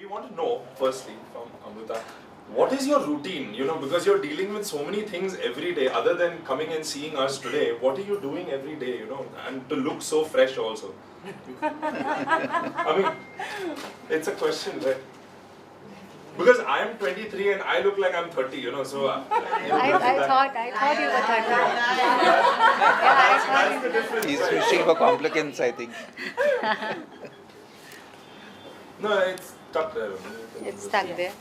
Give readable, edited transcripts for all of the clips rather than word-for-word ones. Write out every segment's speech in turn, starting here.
want to know, firstly, from Amrita, what is your routine? You know, because you're dealing with so many things every day, other than coming and seeing us today. What are you doing every day, you know, and to look so fresh also? I mean, it's a question, right? Because I am 23 and I look like I'm 30, you know, so... I thought you were 30. That's the difference. He's wishing for compliments, I think. No, it's stuck there. It's stuck there.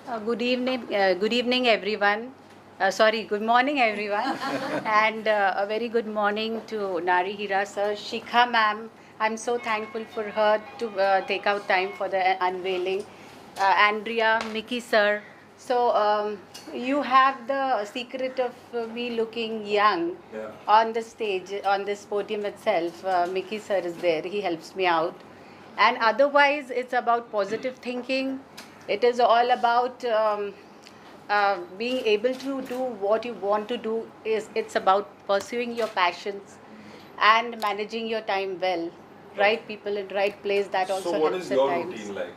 Yeah. Good evening, everyone. Good morning, everyone. And a very good morning to Nari Hira sir, Shikha ma'am. I'm so thankful for her to take out time for the unveiling. Andrea, Mickey sir. So you have the secret of me looking young on the stage, on this podium itself. Mickey sir is there. He helps me out. And otherwise, it's about positive thinking. It is all about being able to do what you want to do. It's about pursuing your passions and managing your time well. Right people in right place, that also So what helps is at your times. routine like?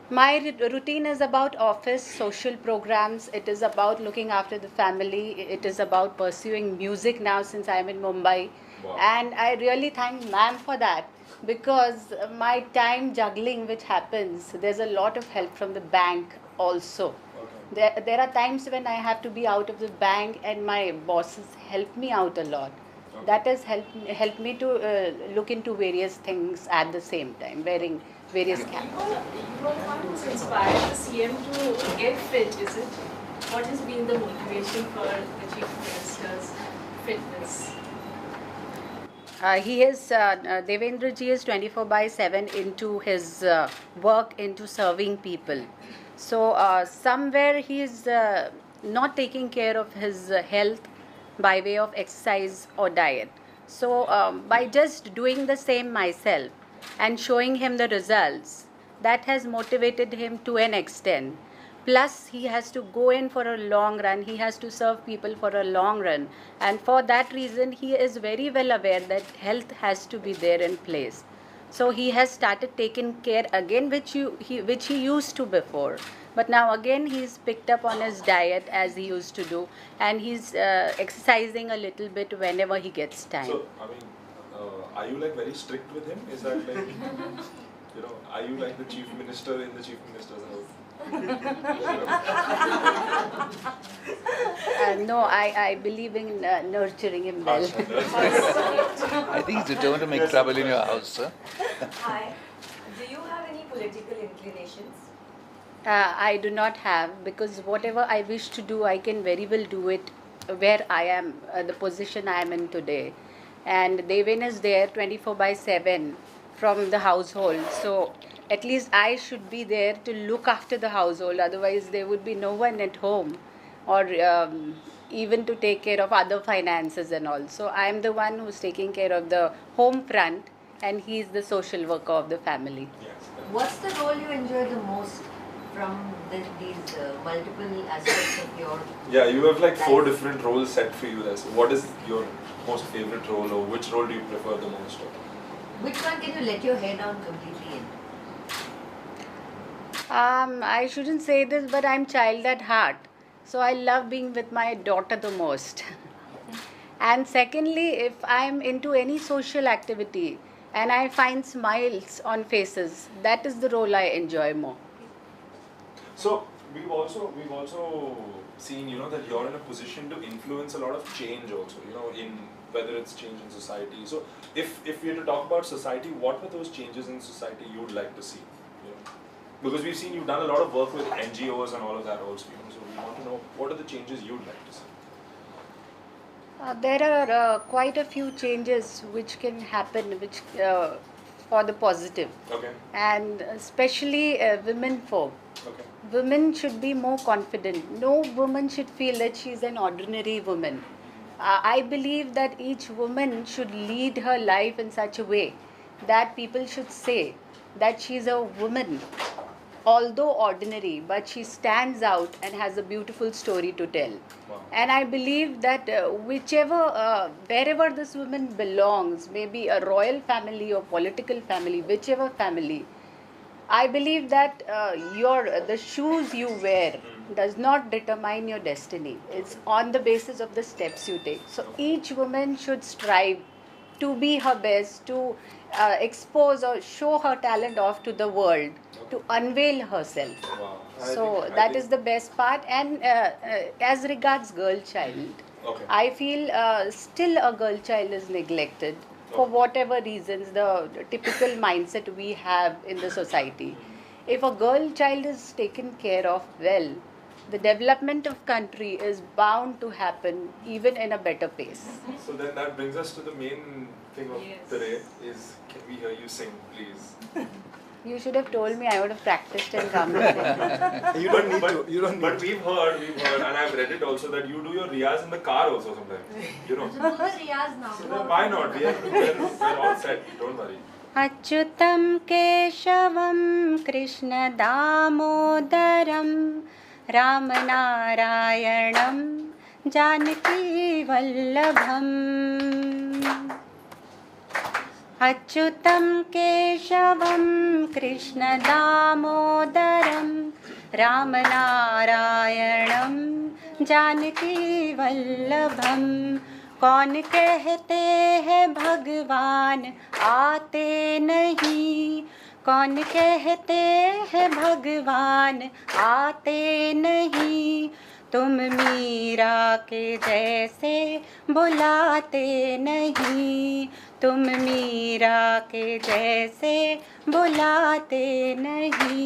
My routine is about office, social programs. It is about looking after the family. It is about pursuing music now since I'm in Mumbai. Wow. And I really thank ma'am for that, because my time juggling which happens, there's a lot of help from the bank also. Okay. There are times when I have to be out of the bank and my bosses help me out a lot. Okay. That has helped me to look into various things at the same time, wearing various caps. You are one who's inspired the CM to get fit, is it? What has been the motivation for the Chief Minister's fitness? Devendra ji is 24/7 into his work, into serving people. So somewhere he is not taking care of his health by way of exercise or diet. So by just doing the same myself and showing him the results, that has motivated him to an extent. Plus, he has to go in for a long run. He has to serve people for a long run. And for that reason, he is very well aware that health has to be there in place. So he has started taking care again, which he used to before. But now again, he's picked up on his diet as he used to do. And he's exercising a little bit whenever he gets time. So, I mean, are you like very strict with him? Is that like, you know, are you like the Chief Minister in the Chief Minister's house? No, I believe in nurturing him well. I think he's determined to make trouble in your house, sir. Hi. Do you have any political inclinations? I do not have, because whatever I wish to do, I can very well do it where I am, the position I am in today. And Deven is there 24/7 from the household. So at least I should be there to look after the household. Otherwise, there would be no one at home, or even to take care of other finances and all. So I am the one who's taking care of the home front, and he's the social worker of the family. Yes. What's the role you enjoy the most from these multiple aspects of your Yeah, you have like 4 life? different roles set for you there. So what is your most favorite role, or which role do you prefer the most? Which one can you let your hair down completely in? I shouldn't say this, but I'm child at heart. So I love being with my daughter the most. And secondly, if I'm into any social activity and I find smiles on faces, that is the role I enjoy more. So we've also seen, you know, that you're in a position to influence a lot of change also, you know, in whether it's change in society. So if we were to talk about society, what were those changes in society you would like to see? You know? Because we've seen you've done a lot of work with NGOs and all of that also, you know, so we want to know what are the changes you'd like to see? There are quite a few changes which can happen, which for the positive. Okay. And especially women folk. Okay. Women should be more confident. No woman should feel that she is an ordinary woman. I believe that each woman should lead her life in such a way that people should say that she is a woman, although ordinary, but she stands out and has a beautiful story to tell. Wow. And I believe that wherever this woman belongs, maybe a royal family or political family, whichever family, I believe that the shoes you wear does not determine your destiny. It's on the basis of the steps you take. So each woman should strive to be her best, to expose or show her talent off to the world, to unveil herself. Wow. So that is the best part. And as regards girl child, Okay. I feel still a girl child is neglected for whatever reasons, the typical mindset we have in the society. If a girl child is taken care of well, the development of country is bound to happen even in a better pace. So then that brings us to the main thing of Yes. today is, can we hear you sing, please? You should have told me. I would have practiced and come with it. You don't need to. You don't But need to. we've heard, and I've read it also, that you do your riyaz in the car also sometimes. You know. Riyaz now. So then why not? We're all set. Don't worry. अच्युतं केशवं कृष्णदामोदरं रामनारायणं जानकीवल्लभम् अच्युतं केशवं कृष्णदामोदरं रामनारायणं जानकीवल्लभम् कौन कहते हैं भगवान आते नहीं, कौन कहते हैं भगवान आते नहीं, तुम मीरा के जैसे बुलाते नहीं, तुम मीरा के जैसे बुलाते नहीं।